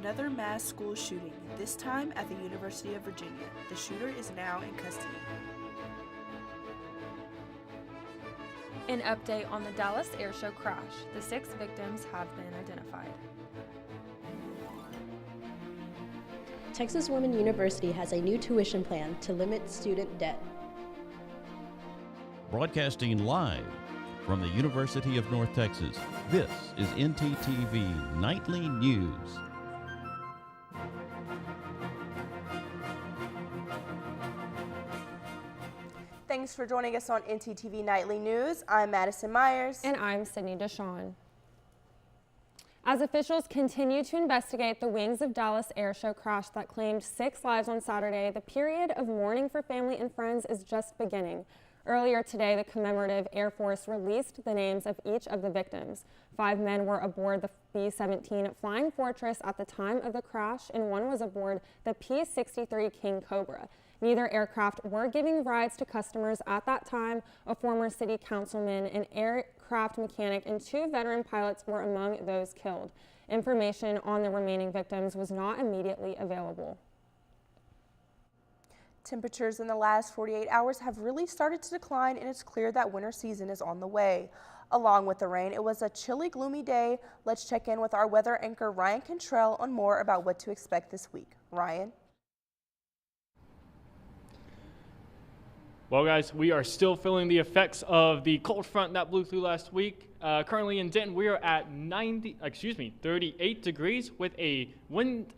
Another mass school shooting, this time at the University of Virginia. The shooter is now in custody. An update on the Dallas Airshow crash. The 6 victims have been identified. Texas Woman University has a new tuition plan to limit student debt. Broadcasting live from the University of North Texas, this is ntTV Nightly News. Thanks for joining us on ntTV Nightly News. I'm Madison Myers. And I'm Sydney Deshawn. As officials continue to investigate the wings of Dallas Airshow crash that claimed 6 lives on Saturday, the period of mourning for family and friends is just beginning. Earlier today, the commemorative Air Force released the names of each of the victims. 5 men were aboard the B-17 Flying Fortress at the time of the crash, and 1 was aboard the P-63 King Cobra. Neither aircraft were giving rides to customers at that time. A former city councilman, an aircraft mechanic, and 2 veteran pilots were among those killed. Information on the remaining victims was not immediately available. Temperatures in the last 48 hours have really started to decline, and it's clear that winter season is on the way. Along with the rain, it was a chilly, gloomy day. Let's check in with our weather anchor Ryan Cantrell on more about what to expect this week. Ryan? Well, guys, we are still feeling the effects of the cold front that blew through last week. Currently in Denton, we are at 38 degrees with a wind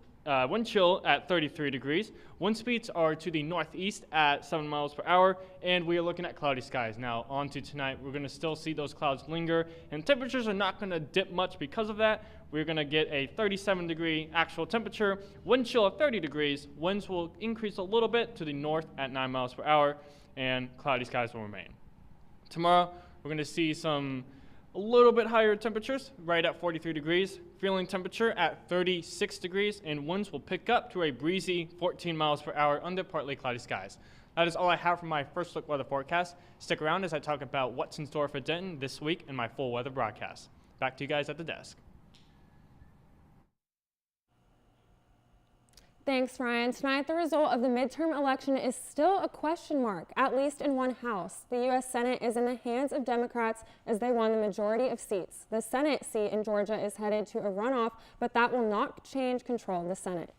chill at 33 degrees. Wind speeds are to the northeast at 7 miles per hour, and we are looking at cloudy skies. Now, on to tonight, we're going to still see those clouds linger, and temperatures are not going to dip much because of that. We're going to get a 37-degree actual temperature, wind chill of 30 degrees. Winds will increase a little bit to the north at 9 miles per hour, and cloudy skies will remain. Tomorrow, we're going to see a little bit higher temperatures, right at 43 degrees, feeling temperature at 36 degrees, and winds will pick up to a breezy 14 miles per hour under partly cloudy skies. That is all I have for my first look weather forecast. Stick around as I talk about what's in store for Denton this week in my full weather broadcast. Back to you guys at the desk. Thanks, Ryan. Tonight, the result of the midterm election is still a question mark, at least in one house. The U.S. Senate is in the hands of Democrats as they won the majority of seats. The Senate seat in Georgia is headed to a runoff, but that will not change control of the Senate.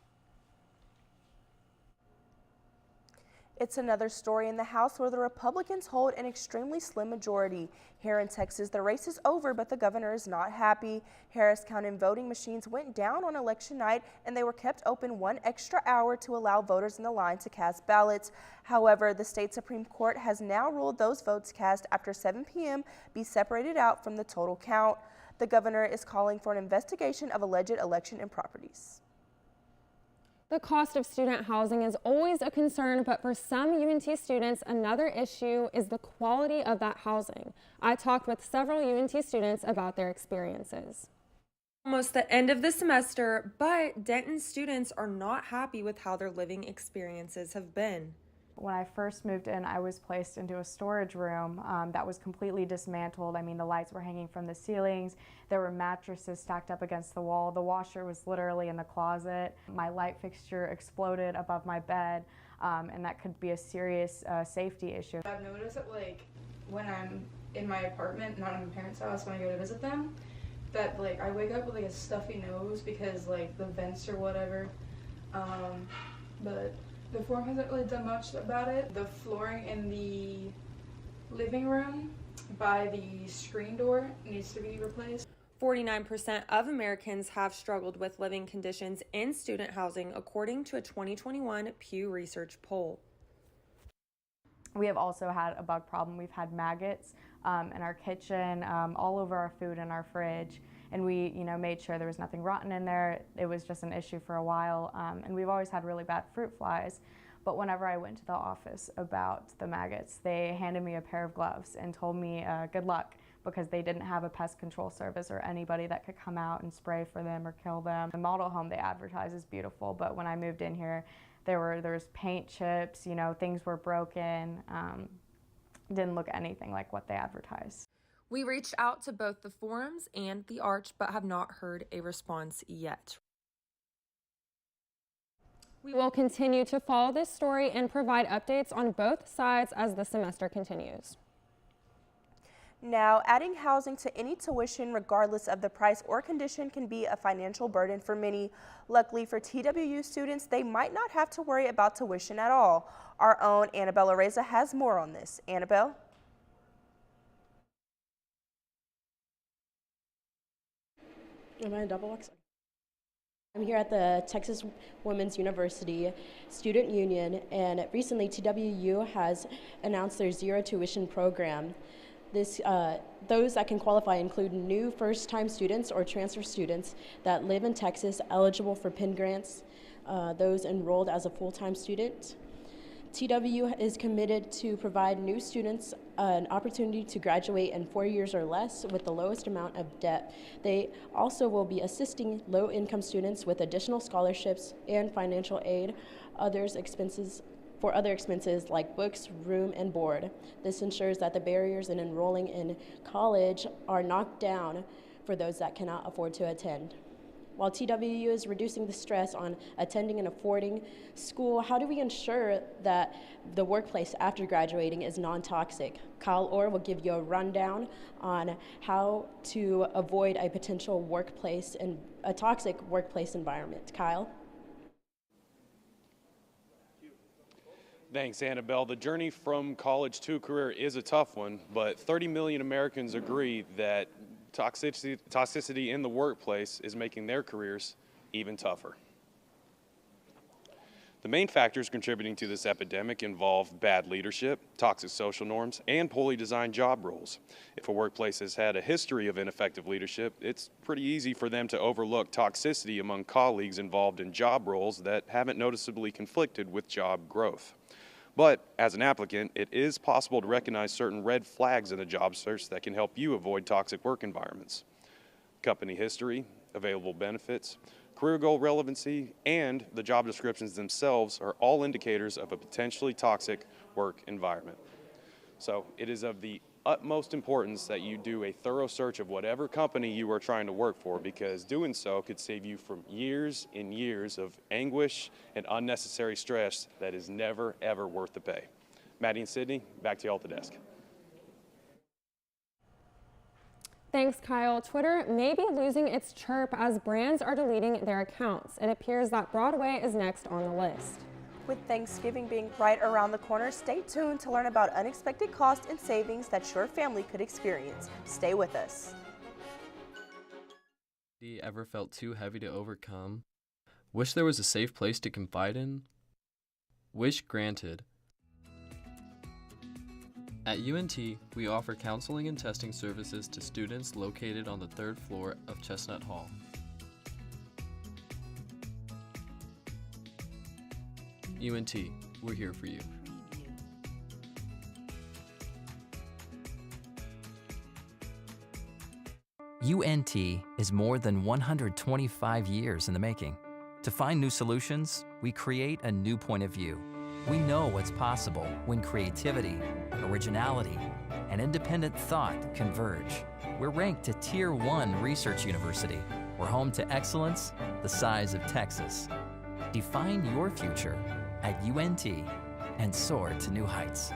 It's another story in the House where the Republicans hold an extremely slim majority. Here in Texas, the race is over, but the governor is not happy. Harris County voting machines went down on election night, and they were kept open 1 extra hour to allow voters in the line to cast ballots. However, the state Supreme Court has now ruled those votes cast after 7 p.m. be separated out from the total count. The governor is calling for an investigation of alleged election improprieties. The cost of student housing is always a concern, but for some UNT students, another issue is the quality of that housing. I talked with several UNT students about their experiences. Almost the end of the semester, but Denton students are not happy with how their living experiences have been. When I first moved in, I was placed into a storage room that was completely dismantled. I mean, the lights were hanging from the ceilings. There were mattresses stacked up against the wall. The washer was literally in the closet. My light fixture exploded above my bed, and that could be a serious safety issue. I've noticed that, like, when I'm in my apartment, not in my parents' house, when I go to visit them, that, like, I wake up with, like, a stuffy nose because, like, the vents or whatever, but the form hasn't really done much about it. The flooring in the living room by the screen door needs to be replaced. 49% of Americans have struggled with living conditions in student housing, according to a 2021 Pew Research poll. We have also had a bug problem. We've had maggots in our kitchen, all over our food in our fridge. And we, made sure there was nothing rotten in there. It was just an issue for a while. And we've always had really bad fruit flies. But whenever I went to the office about the maggots, they handed me a pair of gloves and told me good luck, because they didn't have a pest control service or anybody that could come out and spray for them or kill them. The model home they advertise is beautiful, but when I moved in here, there was paint chips, things were broken. Didn't look anything like what they advertised. We reached out to both the forums and the Arch, but have not heard a response yet. We will continue to follow this story and provide updates on both sides as the semester continues. Now, adding housing to any tuition, regardless of the price or condition, can be a financial burden for many. Luckily for TWU students, they might not have to worry about tuition at all. Our own Annabelle Areza has more on this. Annabelle? Am I a double X? I'm here at the Texas Women's University Student Union, and recently TWU has announced their zero tuition program. Those that can qualify include new first-time students or transfer students that live in Texas eligible for PIN grants, those enrolled as a full-time student. TWU is committed to provide new students an opportunity to graduate in 4 years or less with the lowest amount of debt. They also will be assisting low-income students with additional scholarships and financial aid, other expenses like books, room, and board. This ensures that the barriers in enrolling in college are knocked down for those that cannot afford to attend. While TWU is reducing the stress on attending and affording school, how do we ensure that the workplace after graduating is non-toxic? Kyle Orr will give you a rundown on how to avoid a potential workplace and a toxic workplace environment. Kyle? Thanks, Annabelle. The journey from college to career is a tough one, but 30 million Americans agree that toxicity in the workplace is making their careers even tougher. The main factors contributing to this epidemic involve bad leadership, toxic social norms, and poorly designed job roles. If a workplace has had a history of ineffective leadership, it's pretty easy for them to overlook toxicity among colleagues involved in job roles that haven't noticeably conflicted with job growth. But as an applicant, it is possible to recognize certain red flags in the job search that can help you avoid toxic work environments. Company history, available benefits, career goal relevancy, and the job descriptions themselves are all indicators of a potentially toxic work environment. So it is of the utmost importance that you do a thorough search of whatever company you are trying to work for, because doing so could save you from years and years of anguish and unnecessary stress that is never, ever worth the pay. Maddie and Sydney, back to you all at the desk. Thanks, Kyle. Twitter may be losing its chirp as brands are deleting their accounts. It appears that Broadway is next on the list. With Thanksgiving being right around the corner, stay tuned to learn about unexpected costs and savings that your family could experience. Stay with us. Ever felt too heavy to overcome? Wish there was a safe place to confide in? Wish granted. At UNT, we offer counseling and testing services to students located on the 3rd floor of Chestnut Hall. UNT, we're here for you. UNT is more than 125 years in the making. To find new solutions, we create a new point of view. We know what's possible when creativity, originality, and independent thought converge. We're ranked a Tier 1 research university. We're home to excellence the size of Texas. Define your future at UNT and soar to new heights.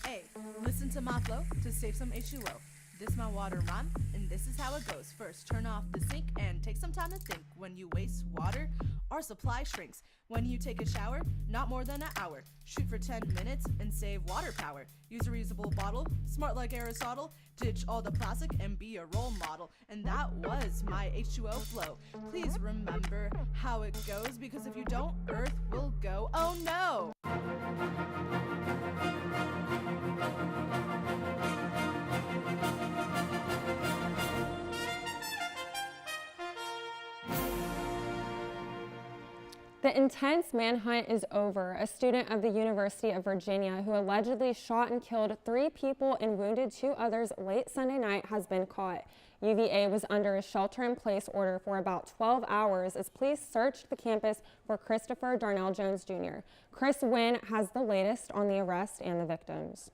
Hey, listen to my flow to save some H2O. This my water rhyme, and this is how it goes. First, turn off the sink and take some time to think. When you waste water, our supply shrinks. When you take a shower, not more than an hour. Shoot for 10 minutes and save water power. Use a reusable bottle, smart like Aristotle. Ditch all the plastic and be a role model. And that was my H2O flow. Please remember how it goes, because if you don't, Earth will go, oh no! The intense manhunt is over. A student of the University of Virginia who allegedly shot and killed 3 people and wounded 2 others late Sunday night has been caught. UVA was under a shelter-in-place order for about 12 hours as police searched the campus for Christopher Darnell Jones Jr. Chris Wynn has the latest on the arrest and the victims.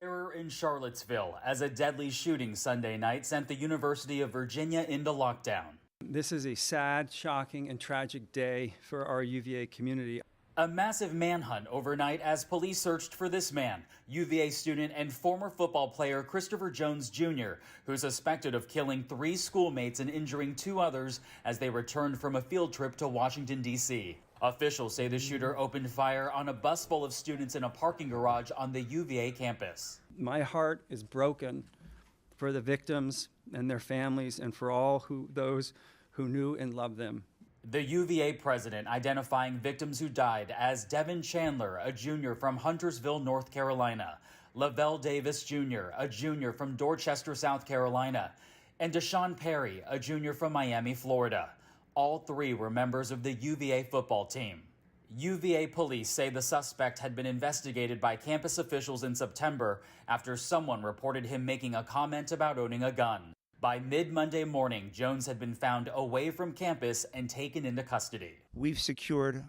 Terror in Charlottesville as a deadly shooting Sunday night sent the University of Virginia into lockdown. This is a sad, shocking, and tragic day for our UVA community. A massive manhunt overnight as police searched for this man, UVA student and former football player Christopher Jones Jr., who's suspected of killing 3 schoolmates and injuring 2 others as they returned from a field trip to Washington, D.C. Officials say the shooter opened fire on a bus full of students in a parking garage on the UVA campus. My heart is broken for the victims and their families and for all those who knew and loved them. The UVA president identifying victims who died as Devin Chandler, a junior from Huntersville, North Carolina, Lavelle Davis Jr., a junior from Dorchester, South Carolina, and Deshaun Perry, a junior from Miami, Florida. All 3 were members of the UVA football team. UVA police say the suspect had been investigated by campus officials in September after someone reported him making a comment about owning a gun. By mid-Monday morning, Jones had been found away from campus and taken into custody. We've secured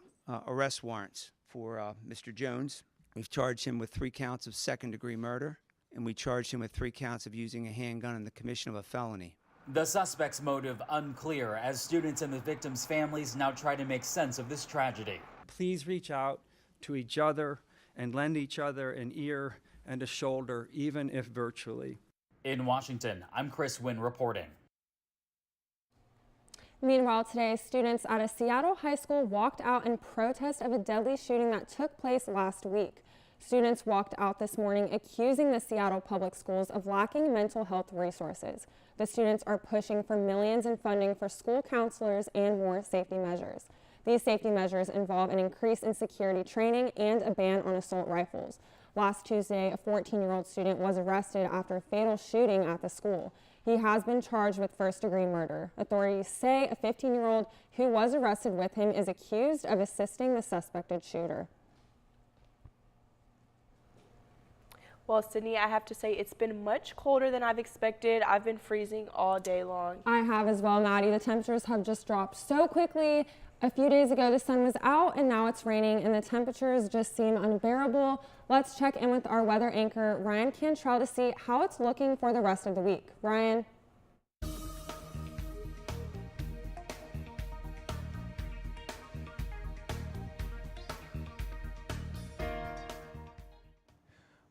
arrest warrants for Mr. Jones. We've charged him with 3 counts of second-degree murder, and we charged him with 3 counts of using a handgun in the commission of a felony. The suspect's motive unclear as students and the victims' families now try to make sense of this tragedy. Please reach out to each other and lend each other an ear and a shoulder, even if virtually. In Washington, I'm Chris Wynn reporting. Meanwhile, today, students at a Seattle high school walked out in protest of a deadly shooting that took place last week. Students walked out this morning accusing the Seattle Public Schools of lacking mental health resources. The students are pushing for millions in funding for school counselors and more safety measures. These safety measures involve an increase in security training and a ban on assault rifles. Last Tuesday, a 14-year-old student was arrested after a fatal shooting at the school. He has been charged with first-degree murder. Authorities say a 15-year-old who was arrested with him is accused of assisting the suspected shooter. Well, Sydney, I have to say it's been much colder than I've expected. I've been freezing all day long. I have as well, Maddie. The temperatures have just dropped so quickly. A few days ago, the sun was out and now it's raining and the temperatures just seem unbearable. Let's check in with our weather anchor, Ryan Cantrell, to see how it's looking for the rest of the week. Ryan.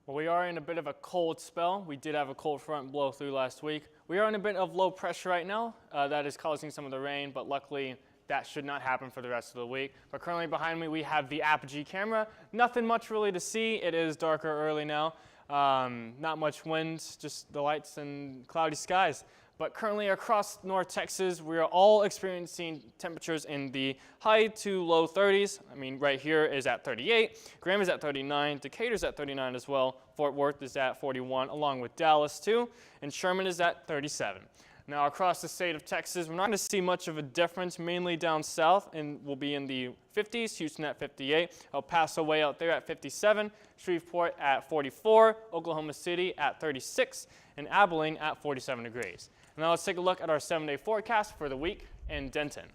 Well, we are in a bit of a cold spell. We did have a cold front blow through last week. We are in a bit of low pressure right now. That is causing some of the rain, but luckily that should not happen for the rest of the week. But currently behind me we have the Apogee camera. Nothing much really to see. It is darker early now. Not much wind, just the lights and cloudy skies. But currently across North Texas, we are all experiencing temperatures in the high to low 30s. I mean, right here is at 38, Graham is at 39, Decatur's at 39 as well, Fort Worth is at 41, along with Dallas too, and Sherman is at 37. Now across the state of Texas, we're not going to see much of a difference, mainly down south, and we'll be in the 50s, Houston at 58, El Paso way out there at 57, Shreveport at 44, Oklahoma City at 36, and Abilene at 47 degrees. Now let's take a look at our 7-day forecast for the week in Denton.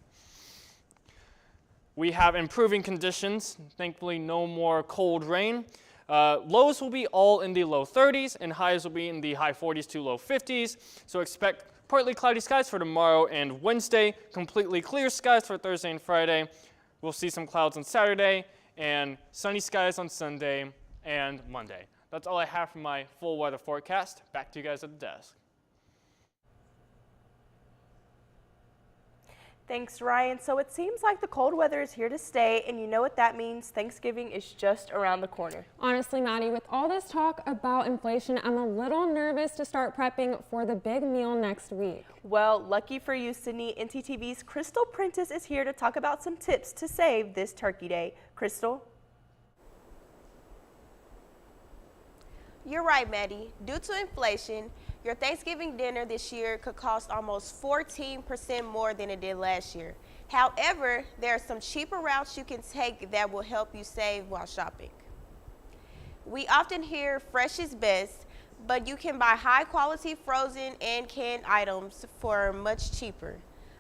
We have improving conditions, thankfully no more cold rain. Lows will be all in the low 30s and highs will be in the high 40s to low 50s. So expect partly cloudy skies for tomorrow and Wednesday, completely clear skies for Thursday and Friday. We'll see some clouds on Saturday and sunny skies on Sunday and Monday. That's all I have for my full weather forecast. Back to you guys at the desk. Thanks, Ryan. So it seems like the cold weather is here to stay, and you know what that means. Thanksgiving is just around the corner. Honestly, Maddie, with all this talk about inflation, I'm a little nervous to start prepping for the big meal next week. Well, lucky for you, Sydney, ntTV's Crystal Prentice is here to talk about some tips to save this Turkey Day. Crystal? You're right, Maddie. Due to inflation, your Thanksgiving dinner this year could cost almost 14% more than it did last year. However, there are some cheaper routes you can take that will help you save while shopping. We often hear fresh is best, but you can buy high quality frozen and canned items for much cheaper.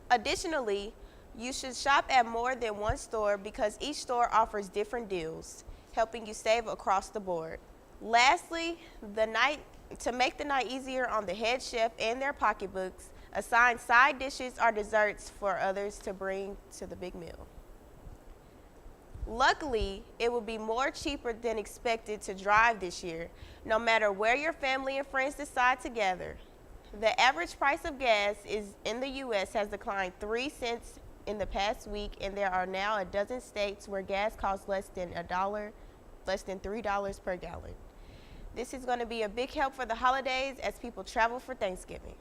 Additionally, you should shop at more than one store because each store offers different deals, helping you save across the board. Lastly, to make the night easier on the head chef and their pocketbooks, assign side dishes or desserts for others to bring to the big meal. Luckily, it will be more cheaper than expected to drive this year, no matter where your family and friends decide to gather. The average price of gas in the U.S. has declined 3 cents in the past week, and there are now a dozen states where gas costs less than $3 per gallon. This is going to be a big help for the holidays as people travel for Thanksgiving.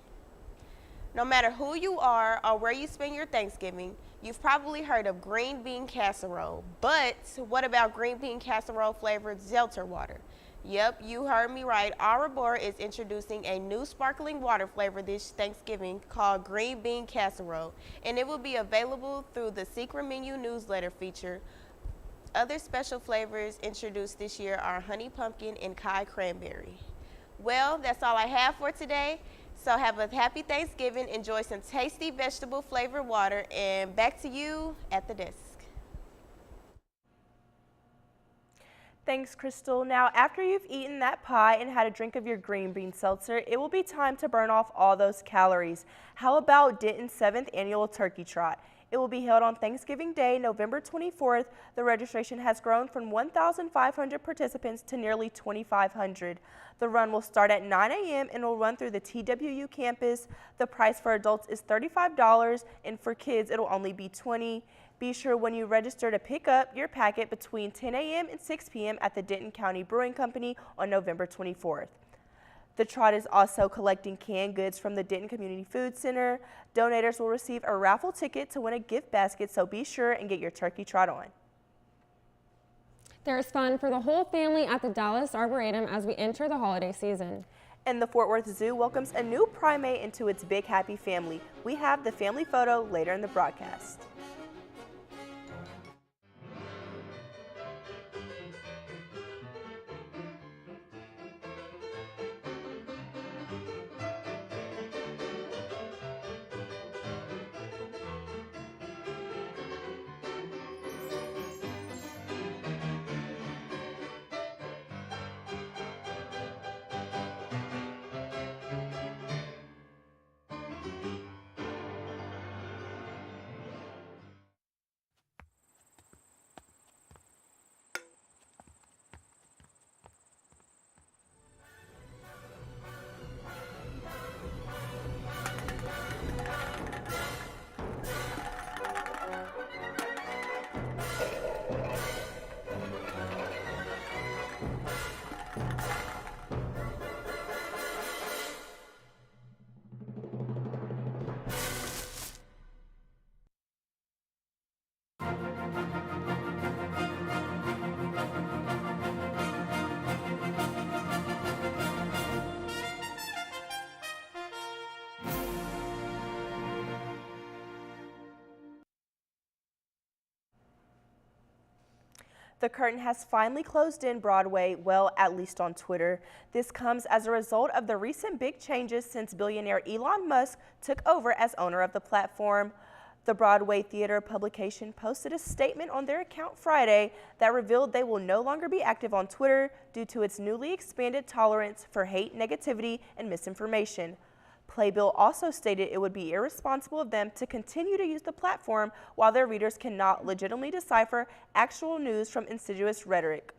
No matter who you are or where you spend your Thanksgiving, you've probably heard of green bean casserole. But what about green bean casserole flavored Zelter water? Yep, you heard me right. Arbor is introducing a new sparkling water flavor this Thanksgiving called Green Bean Casserole, and it will be available through the Secret Menu newsletter feature. Other special flavors introduced this year are honey pumpkin and Kai cranberry. Well, that's all I have for today. So have a happy Thanksgiving, enjoy some tasty vegetable flavored water, and back to you at the desk. Thanks, Crystal. Now, after you've eaten that pie and had a drink of your green bean seltzer, it will be time to burn off all those calories. How about Denton's 7th annual Turkey Trot? It will be held on Thanksgiving Day, November 24th. The registration has grown from 1,500 participants to nearly 2,500. The run will start at 9 a.m. and will run through the TWU campus. The price for adults is $35, and for kids, it'll only be $20. Be sure when you register to pick up your packet between 10 a.m. and 6 p.m. at the Denton County Brewing Company on November 24th. The trot is also collecting canned goods from the Denton Community Food Center. Donators will receive a raffle ticket to win a gift basket, so be sure and get your turkey trot on. There's fun for the whole family at the Dallas Arboretum as we enter the holiday season. And the Fort Worth Zoo welcomes a new primate into its big happy family. We have the family photo later in the broadcast. The curtain has finally closed in Broadway, well, at least on Twitter. This comes as a result of the recent big changes since billionaire Elon Musk took over as owner of the platform. The Broadway Theater publication posted a statement on their account Friday that revealed they will no longer be active on Twitter due to its newly expanded tolerance for hate, negativity, and misinformation. Playbill also stated it would be irresponsible of them to continue to use the platform while their readers cannot legitimately decipher actual news from insidious rhetoric.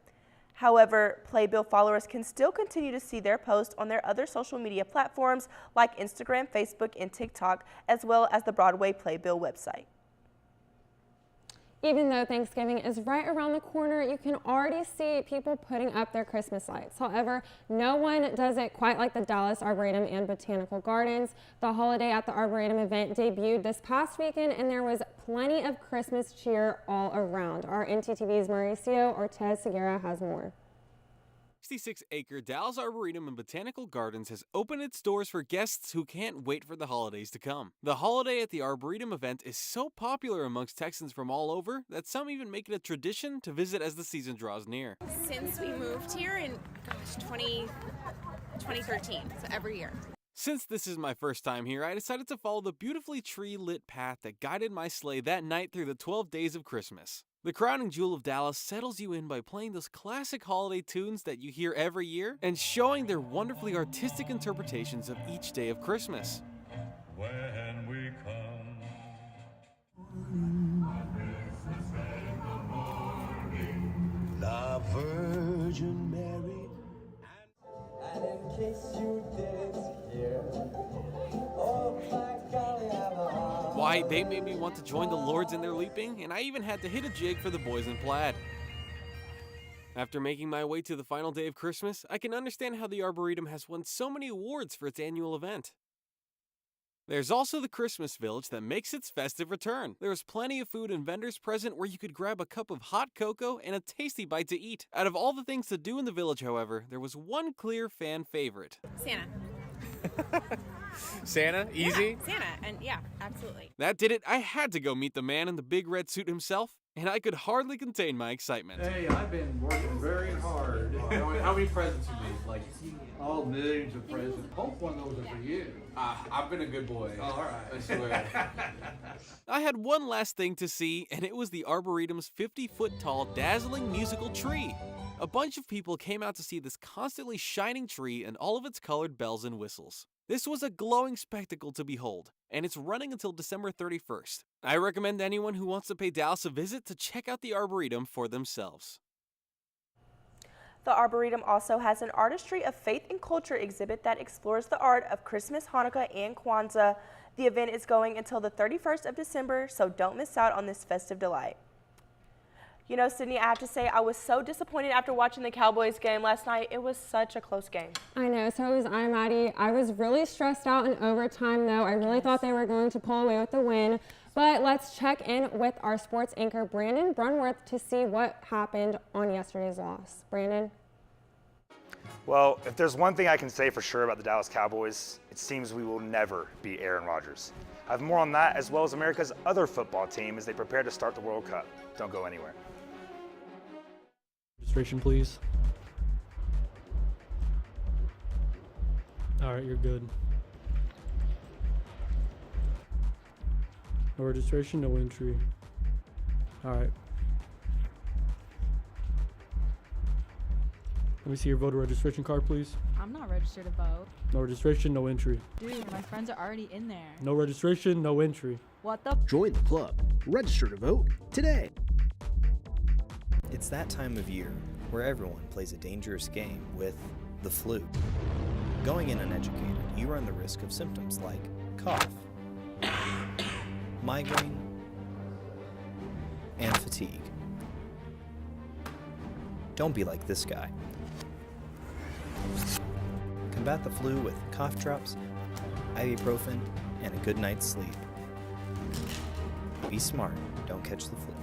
However, Playbill followers can still continue to see their posts on their other social media platforms like Instagram, Facebook, and TikTok, as well as the Broadway Playbill website. Even though Thanksgiving is right around the corner, you can already see people putting up their Christmas lights. However, no one does it quite like the Dallas Arboretum and Botanical Gardens. The Holiday at the Arboretum event debuted this past weekend, and there was plenty of Christmas cheer all around. Our ntTV's Mauricio Ortez Segura has more. 66-acre Dallas Arboretum and Botanical Gardens has opened its doors for guests who can't wait for the holidays to come. The Holiday at the Arboretum event is so popular amongst Texans from all over that some even make it a tradition to visit as the season draws near. Since we moved here in, 2013, so every year. Since this is my first time here, I decided to follow the beautifully tree-lit path that guided my sleigh that night through the 12 days of Christmas. The crowning jewel of Dallas settles you in by playing those classic holiday tunes that you hear every year and showing their wonderfully artistic interpretations of each day of Christmas. When we come, La Virgin Mary, and in case you didn't hear, oh my golly, I'm a Why, they made me want to join the lords in their leaping, and I even had to hit a jig for the boys in plaid. After making my way to the final day of Christmas, I can understand how the Arboretum has won so many awards for its annual event. There's also the Christmas Village that makes its festive return. There was plenty of food and vendors present where you could grab a cup of hot cocoa and a tasty bite to eat. Out of all the things to do in the village, however, there was one clear fan favorite. Santa. Santa? Easy? Yeah, Santa, and yeah, absolutely. That did it. I had to go meet the man in the big red suit himself, and I could hardly contain my excitement. Hey, I've been working very hard. How many presents you made? Like, all millions of presents. Hope one of those are for you. I've been a good boy. Oh, all right. I swear. I had one last thing to see, and it was the Arboretum's 50-foot tall, dazzling musical tree. A bunch of people came out to see this constantly shining tree and all of its colored bells and whistles. This was a glowing spectacle to behold, and it's running until December 31st. I recommend anyone who wants to pay Dallas a visit to check out the Arboretum for themselves. The Arboretum also has an Artistry of Faith and Culture exhibit that explores the art of Christmas, Hanukkah, and Kwanzaa. The event is going until the 31st of December, so don't miss out on this festive delight. You know, Sydney, I have to say I was so disappointed after watching the Cowboys game last night. It was such a close game. I know, so was I, Maddie. I was really stressed out in overtime, though. I really thought they were going to pull away with the win. But let's check in with our sports anchor, Brandon Brunworth, to see what happened on yesterday's loss. Brandon? Well, if there's one thing I can say for sure about the Dallas Cowboys, it seems we will never beat Aaron Rodgers. I have more on that as well as America's other football team as they prepare to start the World Cup. Don't go anywhere. Registration, please. All right, you're good. No registration, no entry. All right. Let me see your voter registration card, please. I'm not registered to vote. No registration, no entry. Dude, my friends are already in there. No registration, no entry. What the? Join the club. Register to vote today. It's that time of year where everyone plays a dangerous game with the flu. Going in uneducated, you run the risk of symptoms like cough, migraine, and fatigue. Don't be like this guy. Combat the flu with cough drops, ibuprofen, and a good night's sleep. Be smart, don't catch the flu.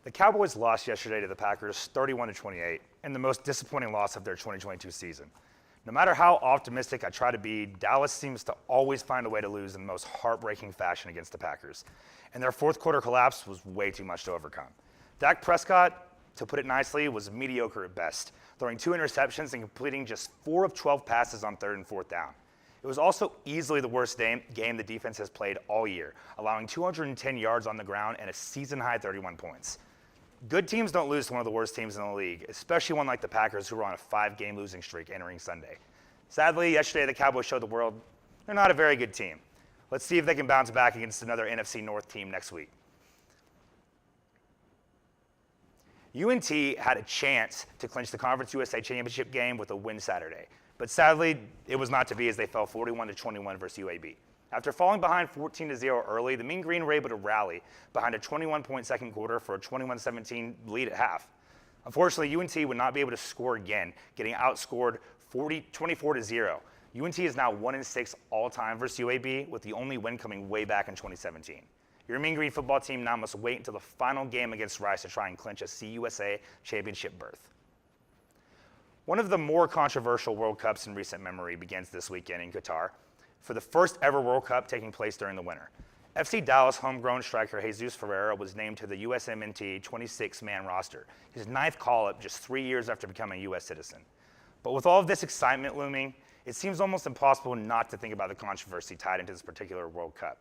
The Cowboys lost yesterday to the Packers 31-28 in the most disappointing loss of their 2022 season. No matter how optimistic I try to be, Dallas seems to always find a way to lose in the most heartbreaking fashion against the Packers. And their fourth quarter collapse was way too much to overcome. Dak Prescott, to put it nicely, was mediocre at best, throwing 2 interceptions and completing just 4 of 12 passes on 3rd and 4th down. It was also easily the worst game the defense has played all year, allowing 210 yards on the ground and a season-high 31 points. Good teams don't lose to one of the worst teams in the league, especially one like the Packers who were on a 5-game losing streak entering Sunday. Sadly, yesterday the Cowboys showed the world they're not a very good team. Let's see if they can bounce back against another NFC North team next week. UNT had a chance to clinch the Conference USA Championship game with a win Saturday, but sadly it was not to be as they fell 41-21 versus UAB. After falling behind 14-0 early, the Mean Green were able to rally behind a 21-point second quarter for a 21-17 lead at half. Unfortunately, UNT would not be able to score again, getting outscored 24-0. UNT is now 1-6 all-time versus UAB, with the only win coming way back in 2017. Your Mean Green football team now must wait until the final game against Rice to try and clinch a CUSA championship berth. One of the more controversial World Cups in recent memory begins this weekend in Qatar for the first ever World Cup taking place during the winter. FC Dallas homegrown striker Jesus Ferreira was named to the USMNT 26-man roster, his 9th call-up just 3 years after becoming a U.S. citizen. But with all of this excitement looming, it seems almost impossible not to think about the controversy tied into this particular World Cup.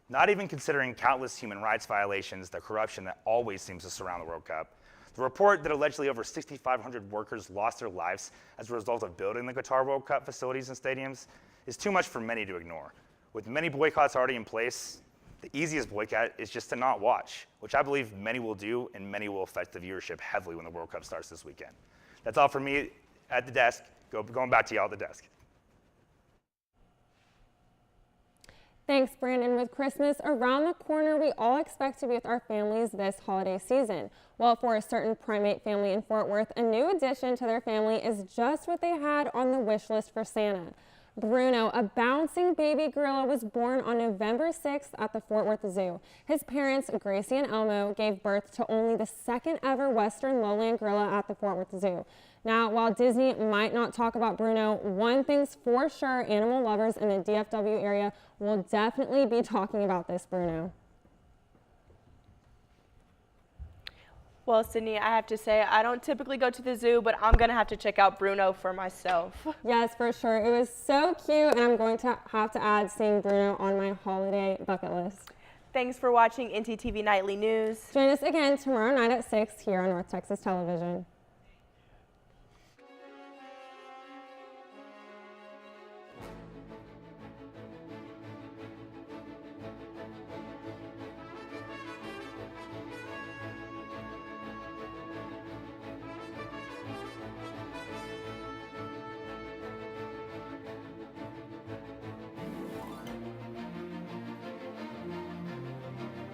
Not even considering countless human rights violations, the corruption that always seems to surround the World Cup, the report that allegedly over 6,500 workers lost their lives as a result of building the Qatar World Cup facilities and stadiums is too much for many to ignore. With many boycotts already in place, the easiest boycott is just to not watch, which I believe many will do, and many will affect the viewership heavily when the World Cup starts this weekend. That's all from me at the desk. Going back to y'all at the desk. Thanks, Brandon. With Christmas around the corner, we all expect to be with our families this holiday season. Well, for a certain primate family in Fort Worth, a new addition to their family is just what they had on the wish list for Santa. Bruno, a bouncing baby gorilla, was born on November 6th at the Fort Worth Zoo. His parents, Gracie and Elmo, gave birth to only the second ever Western lowland gorilla at the Fort Worth Zoo. Now, while Disney might not talk about Bruno, one thing's for sure, animal lovers in the DFW area will definitely be talking about this Bruno. Well, Sydney, I have to say, I don't typically go to the zoo, but I'm going to have to check out Bruno for myself. Yes, for sure. It was so cute, and I'm going to have to add seeing Bruno on my holiday bucket list. Thanks for watching ntTV Nightly News. Join us again tomorrow night at 6 here on North Texas Television.